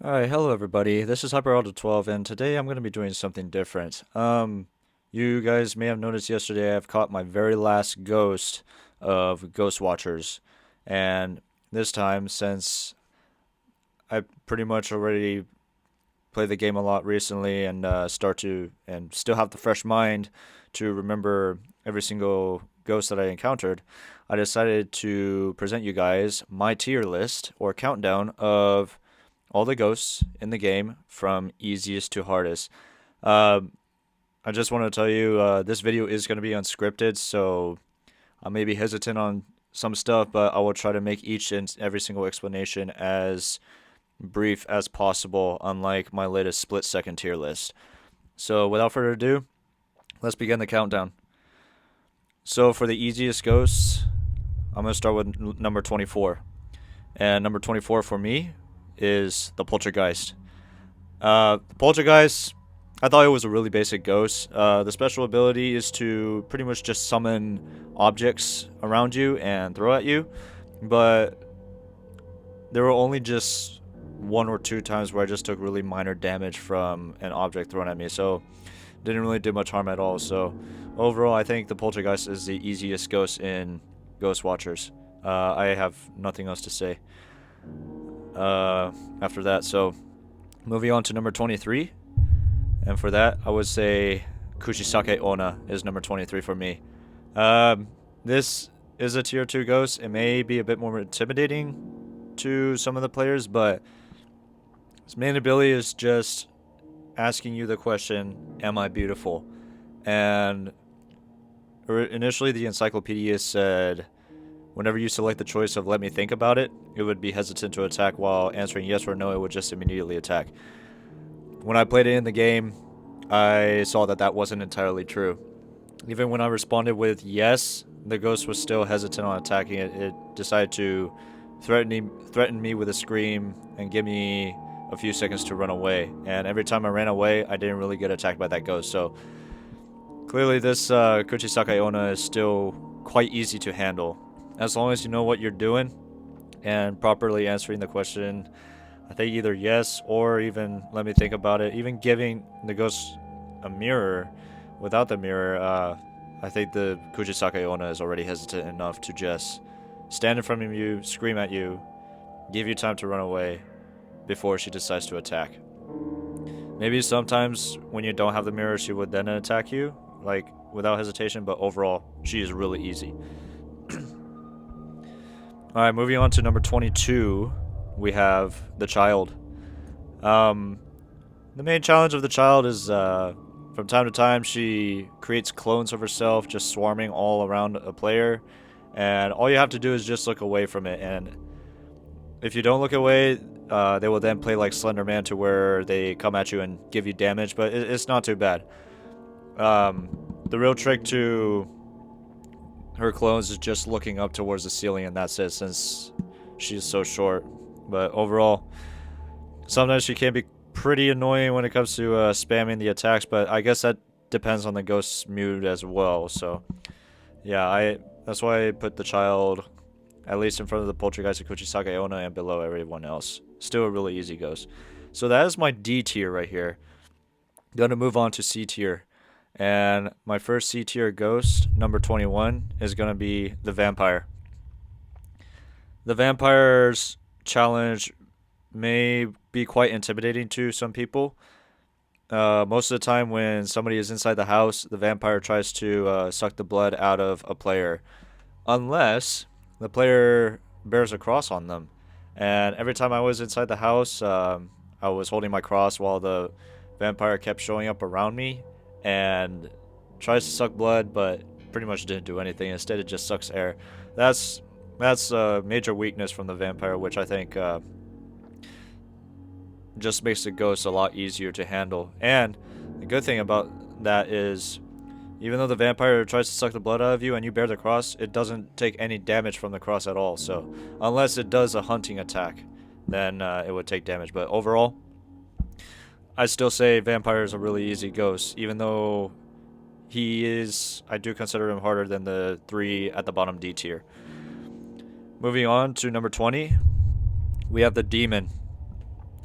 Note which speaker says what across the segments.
Speaker 1: Alright, hello everybody. This is HyperAuto12 and today I'm going to be doing something different. You guys may have noticed yesterday I've caught my very last ghost of Ghost Watchers. And this time, since I pretty much already played the game a lot recently and still have the fresh mind to remember every single ghost that I encountered, I decided to present you guys my tier list or countdown of all the ghosts in the game from easiest to hardest. Um, I just want to tell you this video is going to be unscripted, so I may be hesitant on some stuff, but I will try to make each and every single explanation as brief as possible, unlike my latest split second tier list. So without further ado, let's begin the countdown. So for the easiest ghosts, I'm going to start with number 24. And number 24 for me is the Poltergeist. The Poltergeist, I thought it was a really basic ghost. The special ability is to pretty much just summon objects around you and throw at you, but there were only just one or two times where I just took really minor damage from an object thrown at me, so didn't really do much harm at all. So overall, I think the Poltergeist is the easiest ghost in Ghost Watchers. I have nothing else to say after that. So moving on to number 23, and for that I would say Kushisake Onna is number 23 for me. This is a tier 2 ghost. It may be a bit more intimidating to some of the players, but his main ability is just asking you the question, am I beautiful? And initially the encyclopedia said whenever you select the choice of let me think about it, it would be hesitant to attack, while answering yes or no, it would just immediately attack. When I played it in the game, I saw that that wasn't entirely true. Even when I responded with yes, the ghost was still hesitant on attacking it. It decided to threaten me with a scream and give me a few seconds to run away. And every time I ran away, I didn't really get attacked by that ghost. So clearly this Kuchisake Onna is still quite easy to handle. As long as you know what you're doing and properly answering the question, I think either yes or even let me think about it. Even giving the ghost a mirror without the mirror, I think the Kuchisake Onna is already hesitant enough to just stand in front of you, scream at you, give you time to run away before she decides to attack. Maybe sometimes when you don't have the mirror, she would then attack you, like without hesitation, but overall, she is really easy. Alright, moving on to number 22, we have the child. The main challenge of the child is from time to time she creates clones of herself just swarming all around a player, and all you have to do is just look away from it, and if you don't look away, they will then play like Slender Man to where they come at you and give you damage, but it's not too bad. The real trick to her clones is just looking up towards the ceiling, and that's it, since she's so short. But overall, sometimes she can be pretty annoying when it comes to spamming the attacks, but I guess that depends on the ghost's mood as well. So yeah, that's why I put the child at least in front of the Poltergeist, Kuchisake Onna, and below everyone else. Still a really easy ghost. So that is my D tier right here. Gonna move on to C tier. And my first C tier ghost, number 21, is gonna be the vampire. The vampire's challenge may be quite intimidating to some people. Most of the time when somebody is inside the house, the vampire tries to suck the blood out of a player. Unless the player bears a cross on them. And every time I was inside the house, I was holding my cross while the vampire kept showing up around me and tries to suck blood, but pretty much didn't do anything. Instead, it just sucks air. That's a major weakness from the vampire, which I think just makes the ghost a lot easier to handle. And the good thing about that is, even though the vampire tries to suck the blood out of you and you bear the cross, it doesn't take any damage from the cross at all. So unless it does a hunting attack, then it would take damage. But overall, I still say vampire is a really easy ghost, even though I do consider him harder than the 3 at the bottom D tier. Moving on to number 20, we have the demon.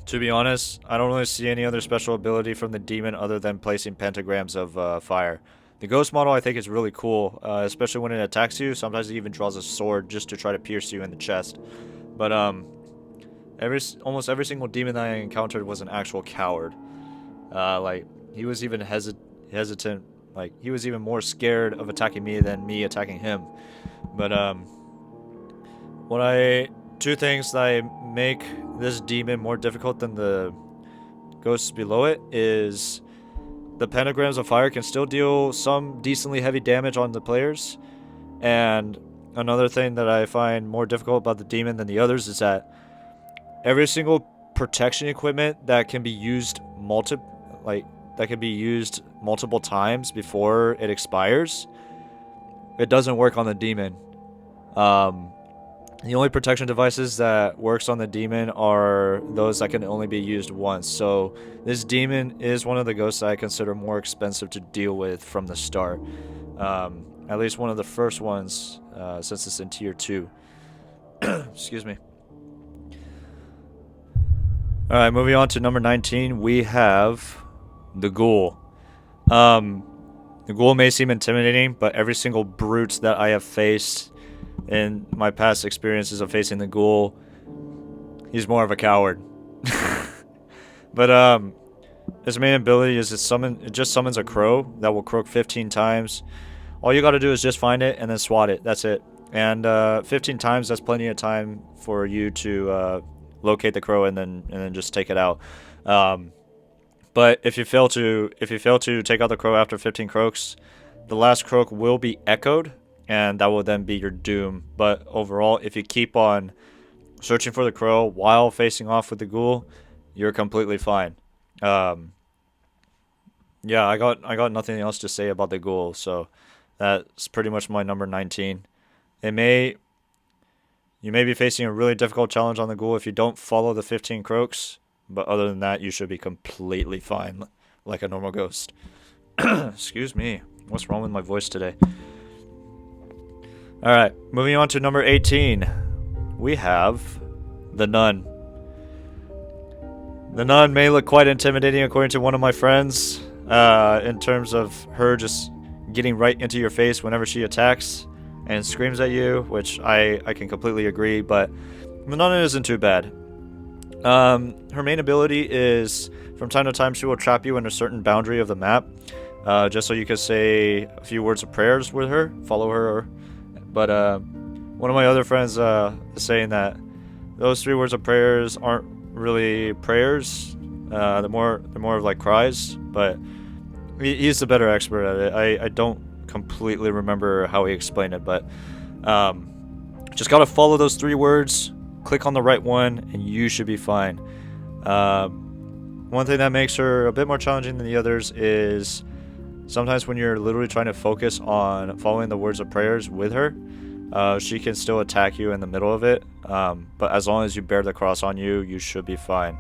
Speaker 1: To be honest, I don't really see any other special ability from the demon other than placing pentagrams of fire. The ghost model I think is really cool, especially when it attacks you. Sometimes it even draws a sword just to try to pierce you in the chest. But almost every single demon that I encountered was an actual coward. Like he was even hesitant. Like he was even more scared of attacking me than me attacking him. But two things that make this demon more difficult than the ghosts below it is the pentagrams of fire can still deal some decently heavy damage on the players, and another thing that I find more difficult about the demon than the others is that every single protection equipment that can be used multiple times before it expires, it doesn't work on the demon. The only protection devices that works on the demon are those that can only be used once. So this demon is one of the ghosts that I consider more expensive to deal with from the start. At least one of the first ones, since it's in tier 2. Excuse me. Alright, moving on to number 19, we have the Ghoul. The Ghoul may seem intimidating, but every single brute that I have faced in my past experiences of facing the Ghoul, he's more of a coward. But his main ability is it just summons a crow that will croak 15 times. All you gotta do is just find it and then swat it. That's it. And 15 times, that's plenty of time for you to locate the crow and then just take it out. But if you fail to take out the crow after 15 croaks, the last croak will be echoed, and that will then be your doom. But overall, if you keep on searching for the crow while facing off with the Ghoul, you're completely fine. Yeah, I got nothing else to say about the Ghoul, so that's pretty much my number 19. You may be facing a really difficult challenge on the Ghoul if you don't follow the 15 croaks, but other than that, you should be completely fine, like a normal ghost. Excuse me, what's wrong with my voice today? Alright, moving on to number 18, we have the Nun. The Nun may look quite intimidating according to one of my friends, in terms of her just getting right into your face whenever she attacks and screams at you, which I can completely agree, but the Nun isn't too bad. Her main ability is, from time to time, she will trap you in a certain boundary of the map, just so you can say a few words of prayers with her, follow her. But one of my other friends is saying that those 3 words of prayers aren't really prayers. They're more of like cries. But he's the better expert at it. I don't completely remember how he explained it, but just gotta follow those 3 words, click on the right one, and you should be fine. One thing that makes her a bit more challenging than the others is sometimes when you're literally trying to focus on following the words of prayers with her, she can still attack you in the middle of it. But as long as you bear the cross on you, you should be fine.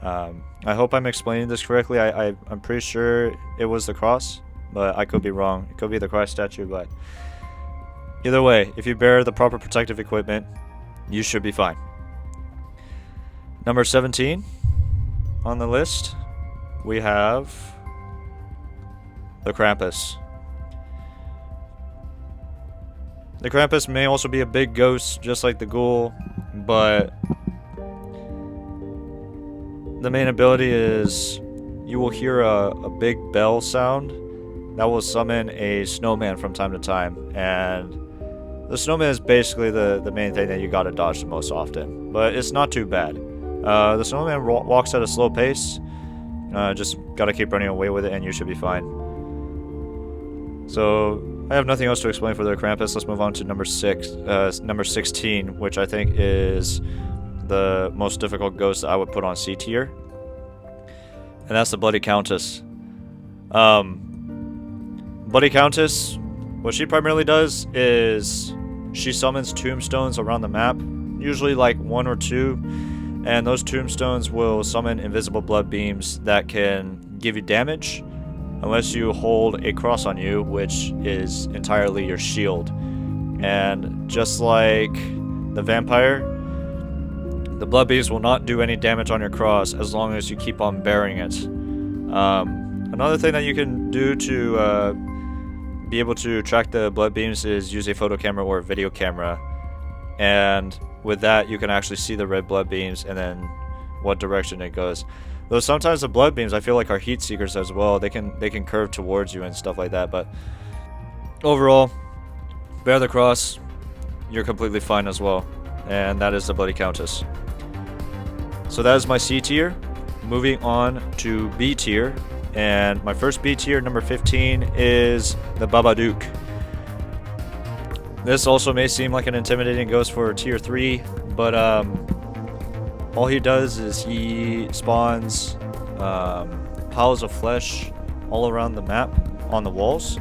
Speaker 1: I hope I'm explaining this correctly. I'm pretty sure it was the cross, but I could be wrong. It could be the Christ statue, but either way, if you bear the proper protective equipment, you should be fine. Number 17 on the list, we have the Krampus. The Krampus may also be a big ghost, just like the Ghoul, but the main ability is you will hear a big bell sound that will summon a snowman from time to time, and the snowman is basically the main thing that you gotta dodge the most often, but it's not too bad. The snowman walks at a slow pace, just gotta keep running away with it and you should be fine. So I have nothing else to explain for the Krampus. Let's move on to number 16, which I think is the most difficult ghost I would put on C tier, and that's the Bloody Countess. Bloody Countess, what she primarily does is she summons tombstones around the map, usually like 1 or 2, and those tombstones will summon invisible blood beams that can give you damage unless you hold a cross on you, which is entirely your shield. And just like the vampire, The blood beams will not do any damage on your cross as long as you keep on bearing it. Another thing that you can do to be able to track the blood beams is use a photo camera or a video camera, and with that you can actually see the red blood beams and then what direction it goes. Though sometimes the blood beams I feel like are heat seekers as well. They can curve towards you and stuff like that, but overall, bear the cross, you're completely fine as well. And that is the Bloody Countess. So that is my C tier. Moving on to B tier. And my first B tier, number 15, is the Babadook. This also may seem like an intimidating ghost for tier 3, but all he does is he spawns piles of flesh all around the map on the walls.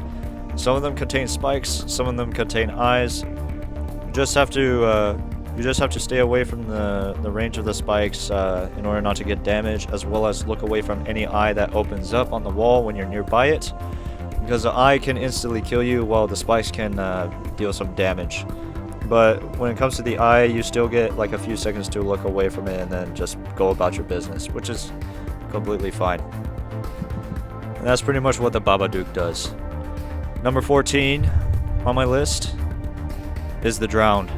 Speaker 1: Some of them contain spikes, some of them contain eyes. You just have to stay away from the range of the spikes in order not to get damage, as well as look away from any eye that opens up on the wall when you're nearby it, because the eye can instantly kill you while the spikes can deal some damage. But when it comes to the eye, you still get like a few seconds to look away from it and then just go about your business, which is completely fine. And that's pretty much what the Babadook does. Number 14 on my list is the Drowned.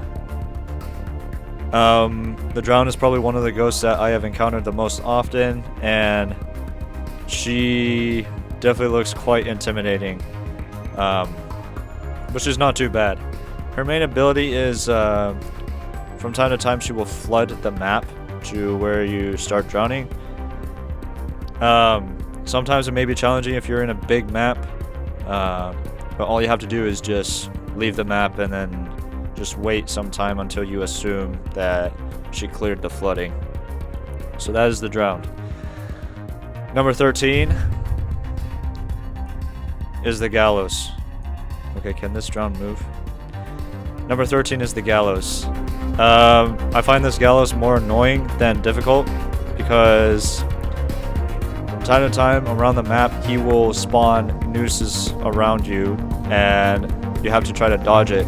Speaker 1: The Drowned is probably one of the ghosts that I have encountered the most often, and she definitely looks quite intimidating, which is not too bad. Her main ability is from time to time she will flood the map to where you start drowning. Sometimes it may be challenging if you're in a big map, but all you have to do is just leave the map and then just wait some time until you assume that she cleared the flooding. So that is the Drowned. Number 13 is the Gallows. Okay, can this Drowned move? Number 13 is the Gallows. I find this Gallows more annoying than difficult because from time to time around the map he will spawn nooses around you and you have to try to dodge it.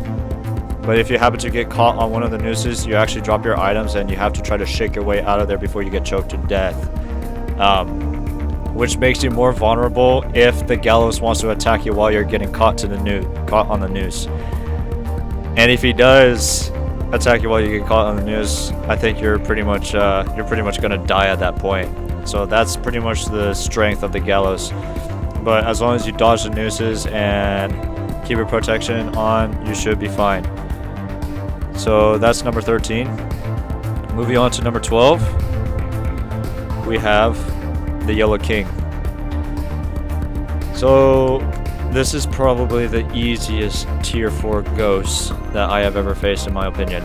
Speaker 1: But if you happen to get caught on one of the nooses, you actually drop your items and you have to try to shake your way out of there before you get choked to death. Which makes you more vulnerable if the Gallows wants to attack you while you're getting caught on the noose. And if he does attack you while you get caught on the noose, I think you're pretty much gonna die at that point. So that's pretty much the strength of the Gallows. But as long as you dodge the nooses and keep your protection on, you should be fine. So that's number 13. Moving on to number 12, we have the Yellow King. So this is probably the easiest tier 4 ghost that I have ever faced, in my opinion.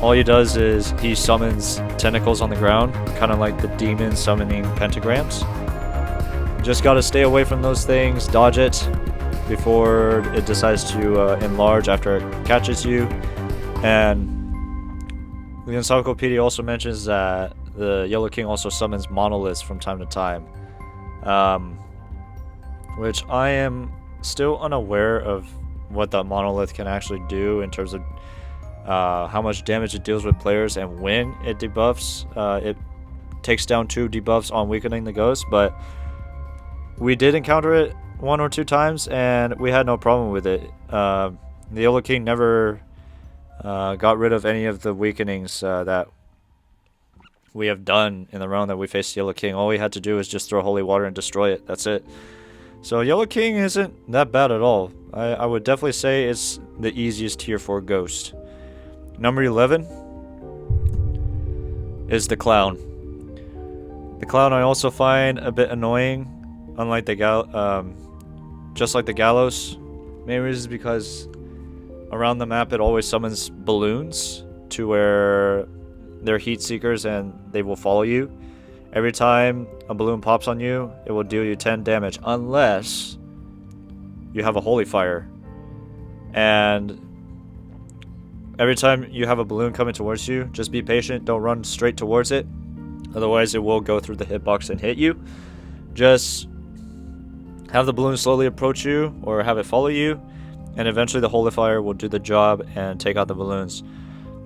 Speaker 1: All he does is he summons tentacles on the ground, kind of like the demon summoning pentagrams. Just gotta stay away from those things, dodge it before it decides to enlarge after it catches you. And the encyclopedia also mentions that the Yellow King also summons monoliths from time to time, which I am still unaware of what that monolith can actually do in terms of how much damage it deals with players and when it debuffs. It takes down 2 debuffs on weakening the ghost, but we did encounter it 1 or 2 times and we had no problem with it. The Yellow King never got rid of any of the weakenings that we have done in the round that we faced Yellow King. All we had to do is just throw holy water and destroy it. That's it. So Yellow King isn't that bad at all. I would definitely say it's the easiest tier 4 ghost. Number 11 is the Clown. The Clown I also find a bit annoying, unlike the just like the Gallows. Main reason is because around the map it always summons balloons to where they're heat seekers and they will follow you. Every time a balloon pops on you, it will deal you 10 damage unless you have a holy fire. And every time you have a balloon coming towards you, just be patient, don't run straight towards it. Otherwise it will go through the hitbox and hit you. Just have the balloon slowly approach you or have it follow you, and eventually the holy fire will do the job and take out the balloons.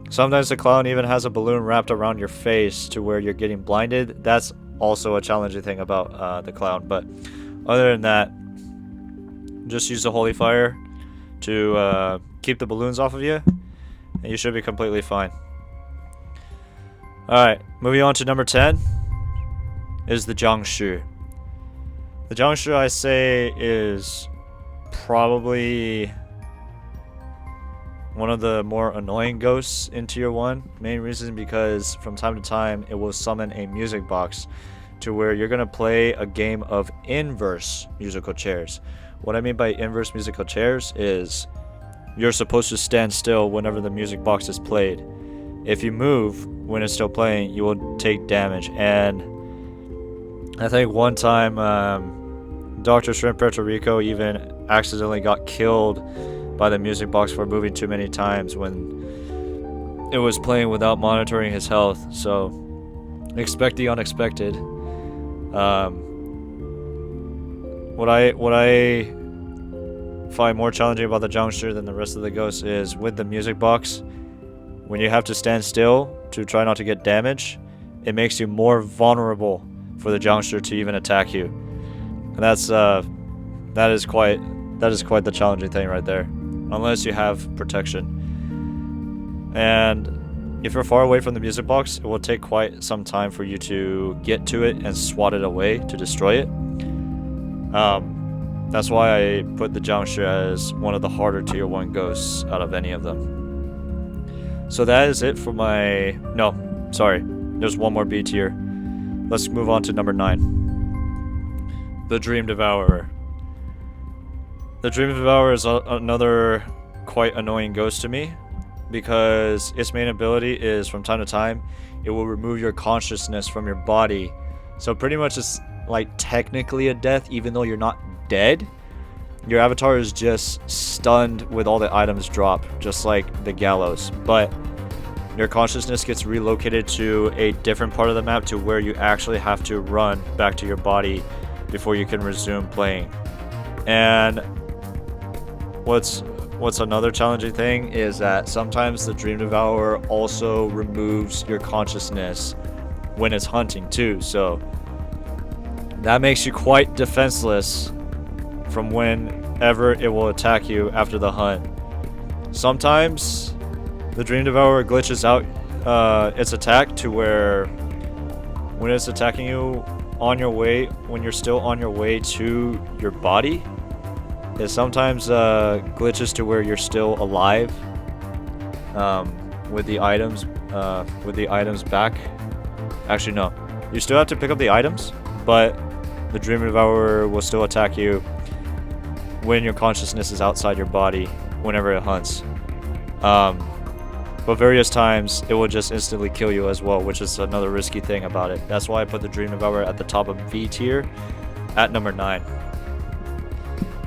Speaker 1: Sometimes the clown even has a balloon wrapped around your face to where you're getting blinded. That's also a challenging thing about the clown. But other than that, just use the holy fire to keep the balloons off of you, and you should be completely fine. Alright, moving on to number 10 is the Jiangshu. The Jiangshu, I say, is probably one of the more annoying ghosts in Tier 1. Main reason because from time to time it will summon a music box to where you're going to play a game of inverse musical chairs. What I mean by inverse musical chairs is you're supposed to stand still whenever the music box is played. If you move when it's still playing, you will take damage. And I think one time Dr. Shrimp Puerto Rico even accidentally got killed by the music box for moving too many times when it was playing without monitoring his health. So expect the unexpected. What I find more challenging about the Jiangshu than the rest of the ghosts is with the music box, when you have to stand still to try not to get damage, it makes you more vulnerable for the Jiangshu to even attack you. And that is quite the challenging thing right there, unless you have protection. And if you're far away from the music box, it will take quite some time for you to get to it and swat it away to destroy it. That's why I put the Jiangshu as one of the harder Tier 1 ghosts out of any of them. So that is it for my... No, sorry. There's one more B tier. Let's move on to number 9. The Dream Devourer. The Dream Devourer is another quite annoying ghost to me, because its main ability is, from time to time, it will remove your consciousness from your body. So pretty much it's like technically a death, even though you're not dead. Your avatar is just stunned with all the items dropped, just like the gallows. But your consciousness gets relocated to a different part of the map to where you actually have to run back to your body before you can resume playing. And what's another challenging thing is that sometimes the Dream Devourer also removes your consciousness when it's hunting too. So that makes you quite defenseless from whenever it will attack you after the hunt. Sometimes the Dream Devourer glitches out its attack to where when it's attacking you on your way, when you're still on your way to your body, it sometimes glitches to where you're still alive with the items back. Actually, no. You still have to pick up the items, but the Dream Devourer will still attack you when your consciousness is outside your body whenever it hunts. But various times it will just instantly kill you as well, which is another risky thing about it. That's why I put the Dream Devourer at the top of V tier at number 9.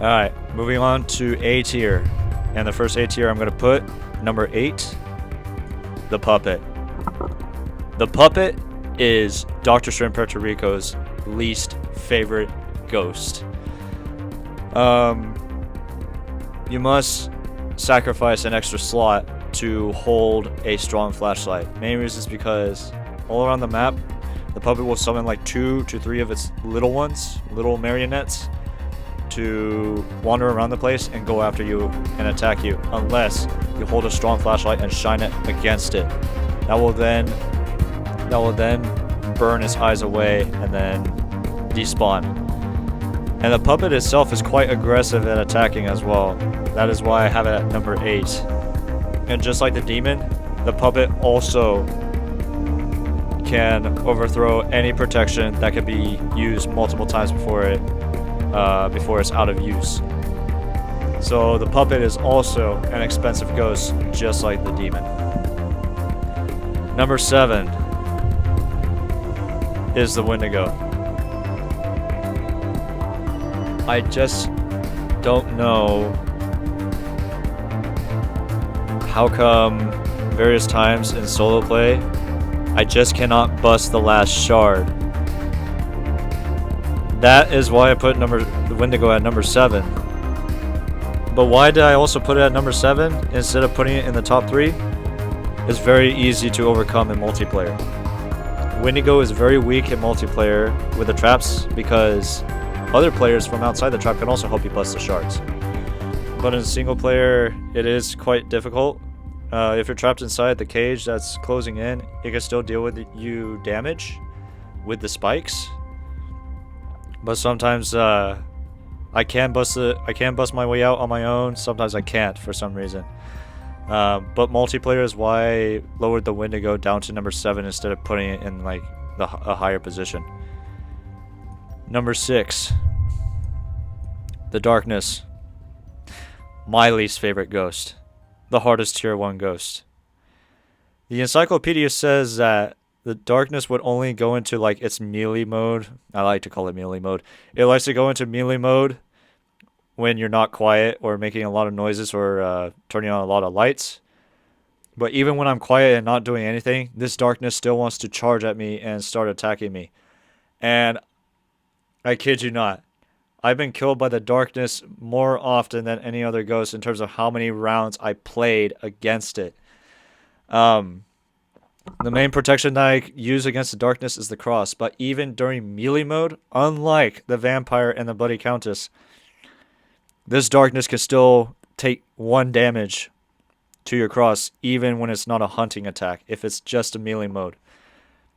Speaker 1: Alright, moving on to A tier. And the first A tier I'm going to put, number 8, the Puppet. The Puppet is Dr. Shrimp Puerto Rico's least favorite ghost. You must sacrifice an extra slot to hold a strong flashlight. Main reason is because all around the map, the puppet will summon like 2 to 3 of its little ones, little marionettes, to wander around the place and go after you and attack you, unless you hold a strong flashlight and shine it against it. That will then burn its eyes away and then despawn. And the puppet itself is quite aggressive at attacking as well. That is why I have it at number 8. And just like the demon, the puppet also can overthrow any protection that can be used multiple times before it's out of use. So the puppet is also an expensive ghost, just like the demon. Number 7 is the Wendigo. I just don't know how come various times in solo play I just cannot bust the last shard. That is why I put the Wendigo at number 7. But why did I also put it at number 7 instead of putting it in the top 3? is very easy to overcome in multiplayer. Wendigo is very weak in multiplayer with the traps because other players from outside the trap can also help you bust the shards. But in single player, it is quite difficult. If you're trapped inside the cage that's closing in, it can still deal with you damage with the spikes. But sometimes I can bust my way out on my own. Sometimes I can't for some reason. But multiplayer is why I lowered the Wendigo down to number 7 instead of putting it in like a higher position. Number 6, the Darkness. My least favorite ghost. The hardest tier 1 ghost. The encyclopedia says that the Darkness would only go into like its melee mode. I like to call it melee mode. It likes to go into melee mode when you're not quiet or making a lot of noises or turning on a lot of lights. But even when I'm quiet and not doing anything, this Darkness still wants to charge at me and start attacking me. And I kid you not, I've been killed by the Darkness more often than any other ghost in terms of how many rounds I played against it. The main protection that I use against the Darkness is the cross, but even during melee mode, unlike the Vampire and the Bloody Countess, this Darkness can still take 1 damage to your cross, even when it's not a hunting attack, if it's just a melee mode.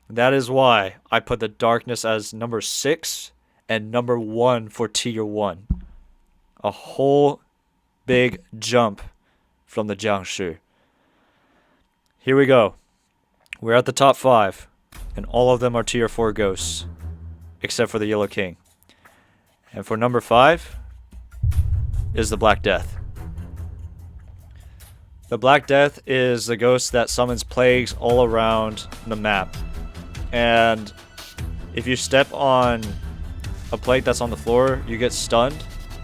Speaker 1: That is why I put the Darkness as number 6 and number 1 for tier 1. A whole big jump from the Jiangshi. Here we go. We're at the top 5, and all of them are tier 4 ghosts, except for the Yellow King. And for number 5 is the Black Death. The Black Death is the ghost that summons plagues all around the map. And if you step on a plague that's on the floor, you get stunned,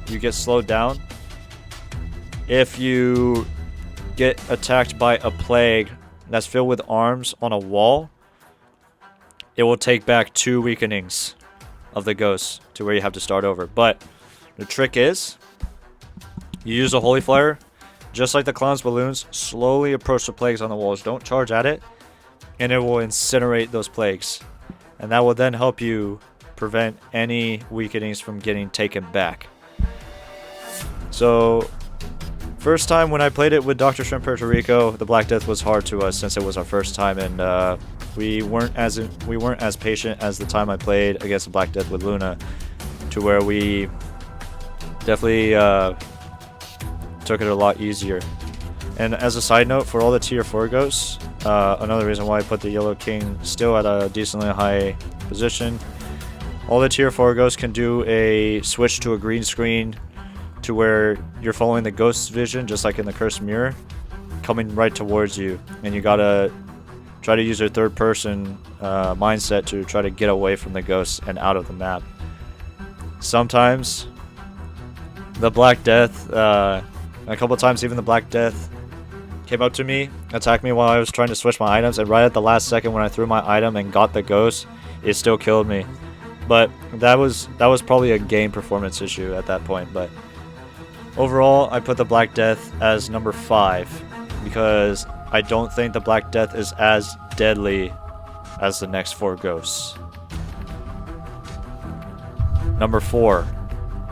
Speaker 1: you get slowed down. If you get attacked by a plague that's filled with arms on a wall, it will take back 2 weakenings of the ghost to where you have to start over. But the trick is, you use a Holy Fire, just like the Clown's Balloons, slowly approach the plagues on the walls. Don't charge at it, and it will incinerate those plagues. And that will then help you prevent any weakenings from getting taken back. So, first time when I played it with Dr. Shrimp Puerto Rico, the Black Death was hard to us since it was our first time, and we weren't as patient as the time I played against the Black Death with Luna, to where we definitely took it a lot easier. And as a side note, for all the tier 4 ghosts, another reason why I put the Yellow King still at a decently high position, all the tier 4 ghosts can do a switch to a green screen to where you're following the ghost's vision, just like in the Cursed Mirror, coming right towards you. And you gotta try to use your third person mindset to try to get away from the ghosts and out of the map. Sometimes the Black Death, a couple times even the Black Death came up to me, attacked me while I was trying to switch my items, and right at the last second when I threw my item and got the ghost, it still killed me. But that was probably a game performance issue at that point. But overall, I put the Black Death as number 5 because I don't think the Black Death is as deadly as the next 4 ghosts. Number 4,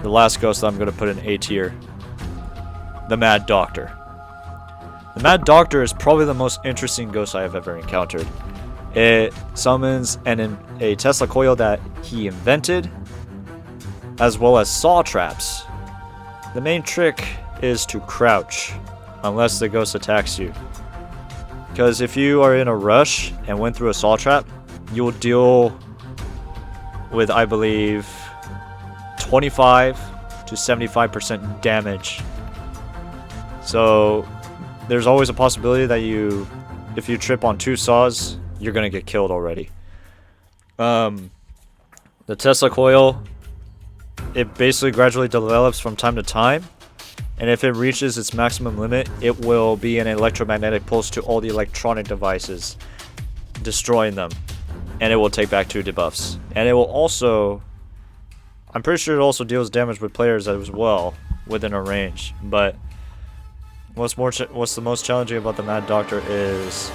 Speaker 1: the last ghost that I'm going to put in A tier, the Mad Doctor. The Mad Doctor is probably the most interesting ghost I have ever encountered. It summons a Tesla coil that he invented, as well as saw traps. The main trick is to crouch, unless the ghost attacks you. Because if you are in a rush and went through a saw trap, you will deal with, I believe, 25 to 75% damage. So there's always a possibility that if you trip on 2 saws, you're gonna get killed already. The Tesla coil, it basically gradually develops from time to time, and if it reaches its maximum limit, it will be an electromagnetic pulse to all the electronic devices, destroying them, and it will take back 2 debuffs. And it will also, I'm pretty sure it also deals damage with players as well within a range, but What's the most challenging about the Mad Doctor is,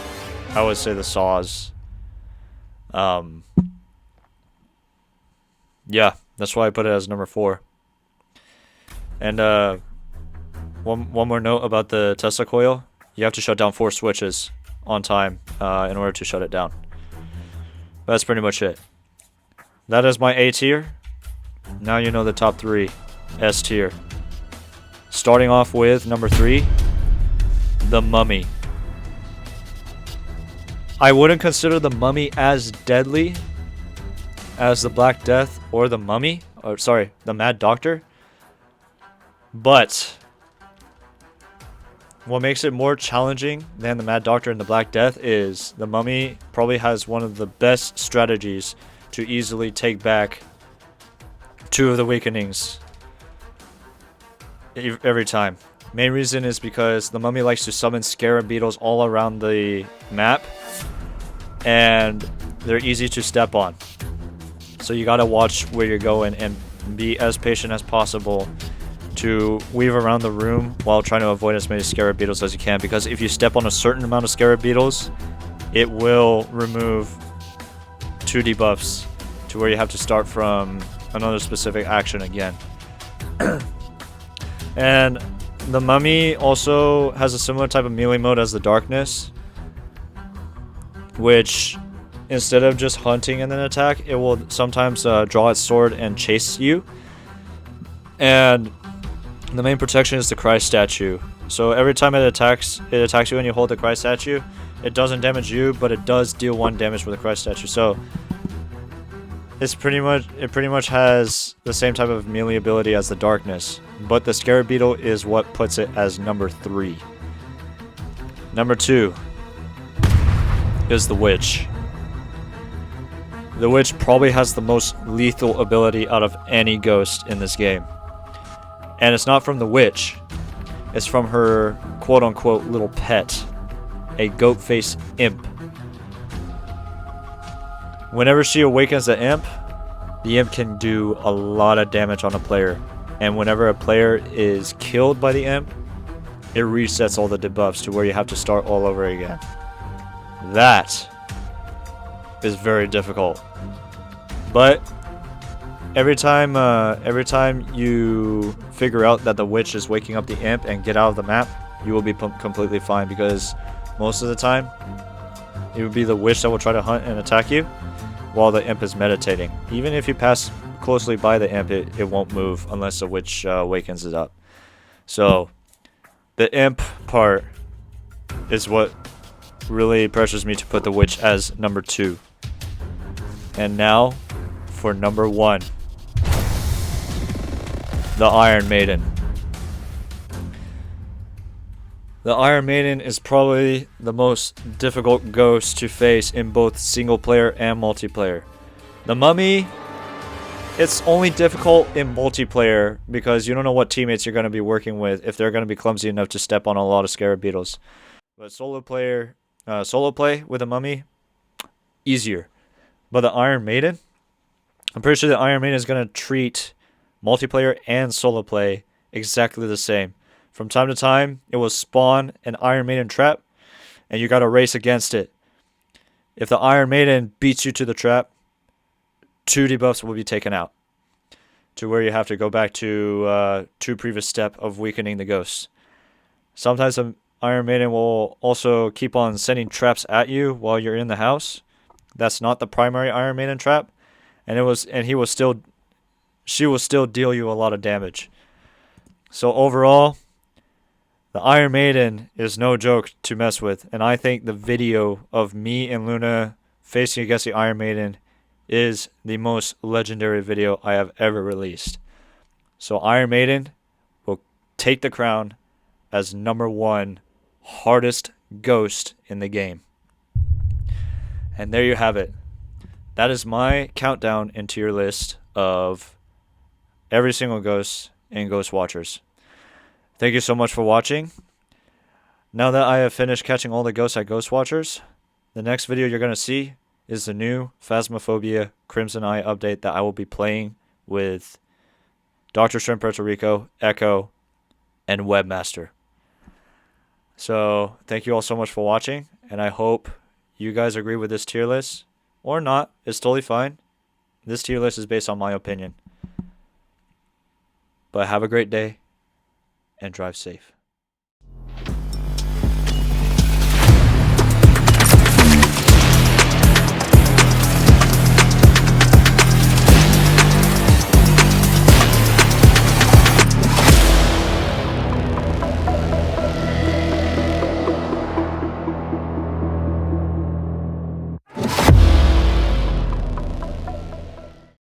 Speaker 1: I would say, the saws. Yeah, that's why I put it as number 4. And one more note about the Tesla coil: you have to shut down 4 switches on time in order to shut it down. That's pretty much it. That is my A tier. Now you know the top 3 S tier. Starting off with number 3, The Mummy. I wouldn't consider The Mummy as deadly as the Black Death or the Mummy, or sorry, the Mad Doctor. But what makes it more challenging than the Mad Doctor and the Black Death is the Mummy probably has one of the best strategies to easily take back 2 of the Awakenings every time. Main reason is because the Mummy likes to summon scarab beetles all around the map, and they're easy to step on. So you gotta watch where you're going and be as patient as possible to weave around the room while trying to avoid as many scarab beetles as you can, because if you step on a certain amount of scarab beetles, it will remove 2 debuffs to where you have to start from another specific action again. And the Mummy also has a similar type of melee mode as the Darkness, which instead of just hunting and then attack, it will sometimes draw its sword and chase you. And the main protection is the Christ statue. So every time it attacks you and you hold the Christ statue, it doesn't damage you, but it does deal 1 damage with the Christ statue. So it pretty much has the same type of melee ability as the Darkness, but the Scarab Beetle is what puts it as number 3. Number 2 is the Witch. The Witch probably has the most lethal ability out of any ghost in this game. And it's not from the Witch, it's from her quote-unquote little pet, a goat-faced imp. Whenever she awakens the imp can do a lot of damage on a player. And whenever a player is killed by the imp, it resets all the debuffs to where you have to start all over again. That is very difficult. But every time you figure out that the Witch is waking up the imp and get out of the map, you will be completely fine, because most of the time it would be the Witch that will try to hunt and attack you while the imp is meditating. Even if you pass closely by the imp, it won't move unless the Witch wakens it up. So the imp part is what really pressures me to put the Witch as number 2. And now for number 1, the Iron Maiden. The Iron Maiden is probably the most difficult ghost to face in both single player and multiplayer. The Mummy, it's only difficult in multiplayer because you don't know what teammates you're going to be working with, if they're going to be clumsy enough to step on a lot of scarab beetles. But solo play with a Mummy, easier. But the Iron Maiden, I'm pretty sure the Iron Maiden is going to treat multiplayer and solo play exactly the same. From time to time, it will spawn an Iron Maiden trap, and you gotta race against it. If the Iron Maiden beats you to the trap, 2 debuffs will be taken out, to where you have to go back to 2 previous step of weakening the ghosts. Sometimes the Iron Maiden will also keep on sending traps at you while you're in the house. That's not the primary Iron Maiden trap, and she will still deal you a lot of damage. So overall, the Iron Maiden is no joke to mess with, and I think the video of me and Luna facing against the Iron Maiden is the most legendary video I have ever released. So Iron Maiden will take the crown as number 1 hardest ghost in the game. And there you have it. That is my countdown into your list of every single ghost in Ghost Watchers. Thank you so much for watching. Now that I have finished catching all the ghosts at Ghost Watchers, the next video you're going to see is the new Phasmophobia Crimson Eye update that I will be playing with Dr. Shrimp Puerto Rico, Echo, and Webmaster. So thank you all so much for watching, and I hope you guys agree with this tier list or not. It's totally fine. This tier list is based on my opinion. But have a great day and drive safe.